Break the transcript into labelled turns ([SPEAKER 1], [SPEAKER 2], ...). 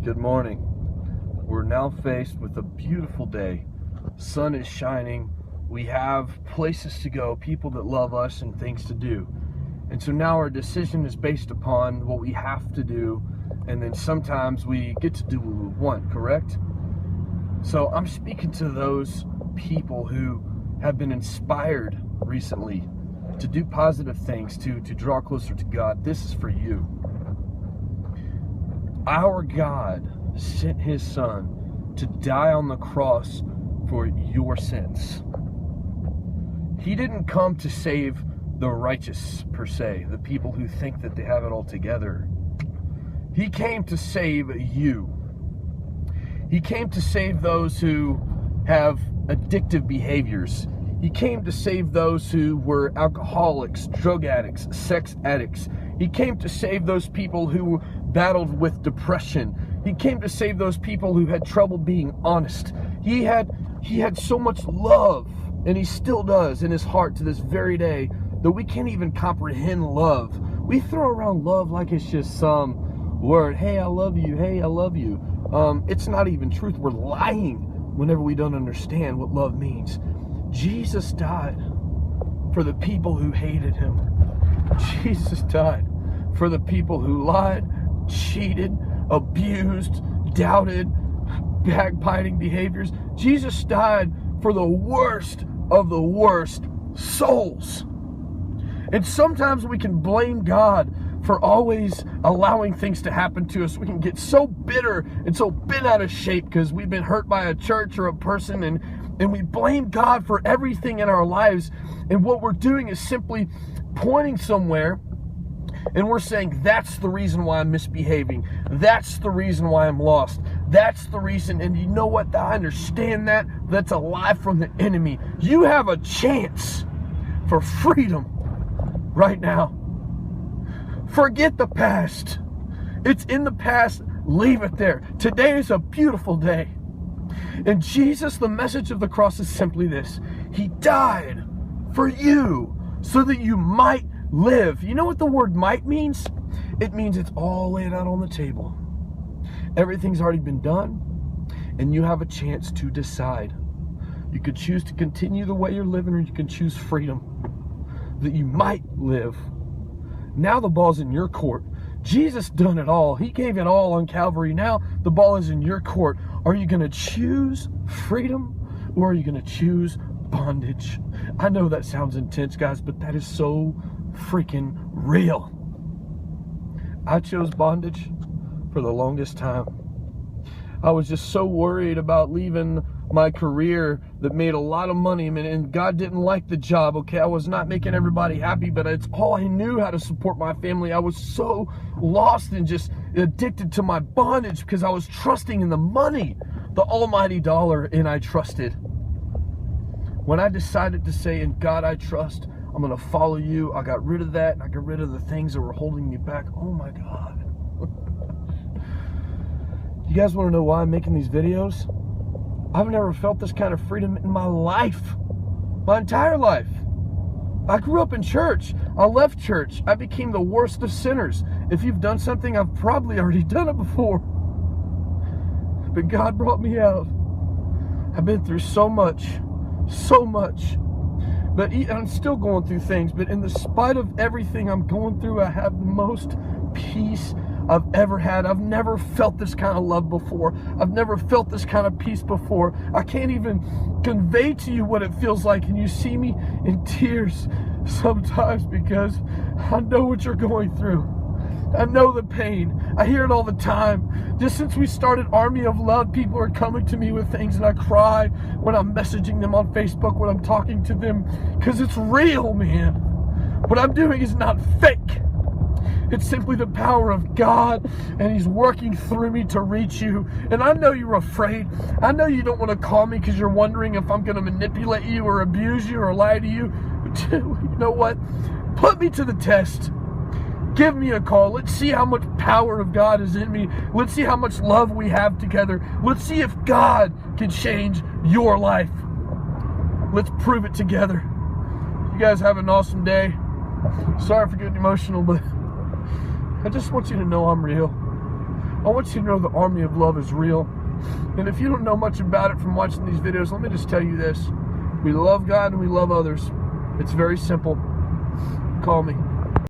[SPEAKER 1] Good morning. We're now faced with a beautiful day. Sun is shining. We have places to go, people that love us, and things to do. And so now our decision is based upon what we have to do, and then sometimes we get to do what we want, correct? So I'm speaking to those people who have been inspired recently to do positive things, to draw closer to God. This is for you. Our God sent His Son to die on the cross for your sins. He didn't come to save the righteous, per se, the people who think that they have it all together. He came to save you. He came to save those who have addictive behaviors. He came to save those who were alcoholics, drug addicts, sex addicts. He came to save those people who battled with depression. He came to save those people who had trouble being honest. He had so much love, and He still does in His heart to this very day, that we can't even comprehend love. We throw around love like it's just some word. Hey, I love you. Hey, I love you. It's not even truth. We're lying whenever we don't understand what love means. Jesus died for the people who hated Him. Jesus died for the people who lied, cheated, abused, doubted, backbiting behaviors. Jesus died for the worst of the worst souls. And sometimes we can blame God for always allowing things to happen to us. We can get so bitter and so bent out of shape because we've been hurt by a church or a person, and we blame God for everything in our lives. And what we're doing is simply pointing somewhere, and we're saying, that's the reason why I'm misbehaving. That's the reason why I'm lost. That's the reason. And you know what? I understand that. That's a lie from the enemy. You have a chance for freedom right now. Forget the past. It's in the past. Leave it there. Today is a beautiful day. And Jesus, the message of the cross is simply this. He died for you so that you might live. You know what the word might means? It means it's all laid out on the table. Everything's already been done, and you have a chance to decide. You could choose to continue the way you're living, or you can choose freedom, that you might live. Now the ball's in your court. Jesus done it all. He gave it all on Calvary. Now the ball is in your court. Are you going to choose freedom, or are you going to choose bondage? I know that sounds intense, guys, but that is so freaking real. I chose bondage for the longest time. I was just so worried about leaving my career that made a lot of money, and God didn't like the job. Okay, I was not making everybody happy, but it's all I knew how to support my family. I was so lost and just addicted to my bondage because I was trusting in the money, the almighty dollar, and I trusted. When I decided to say, in God I trust, I'm going to follow you, I got rid of that, and I got rid of the things that were holding me back. Oh my God. You guys want to know why I'm making these videos? I've never felt this kind of freedom in my life. My entire life. I grew up in church. I left church. I became the worst of sinners. If you've done something, I've probably already done it before. But God brought me out. I've been through so much. So much. But I'm still going through things. But in the spite of everything I'm going through, I have the most peace I've ever had. I've never felt this kind of love before. I've never felt this kind of peace before. I can't even convey to you what it feels like. And you see me in tears sometimes because I know what you're going through. I know the pain. I hear it all the time. Just since we started Army of Love, people are coming to me with things, and I cry when I'm messaging them on Facebook, when I'm talking to them, because it's real, man. What I'm doing is not fake. It's simply the power of God, and He's working through me to reach you. And I know you're afraid. I know you don't want to call me because you're wondering if I'm going to manipulate you or abuse you or lie to you. But you know what? Put me to the test. Give me a call. Let's see how much power of God is in me. Let's see how much love we have together. Let's see if God can change your life. Let's prove it together. You guys have an awesome day. Sorry for getting emotional, but I just want you to know I'm real. I want you to know the army of love is real. And if you don't know much about it from watching these videos, let me just tell you this. We love God and we love others. It's very simple. Call me.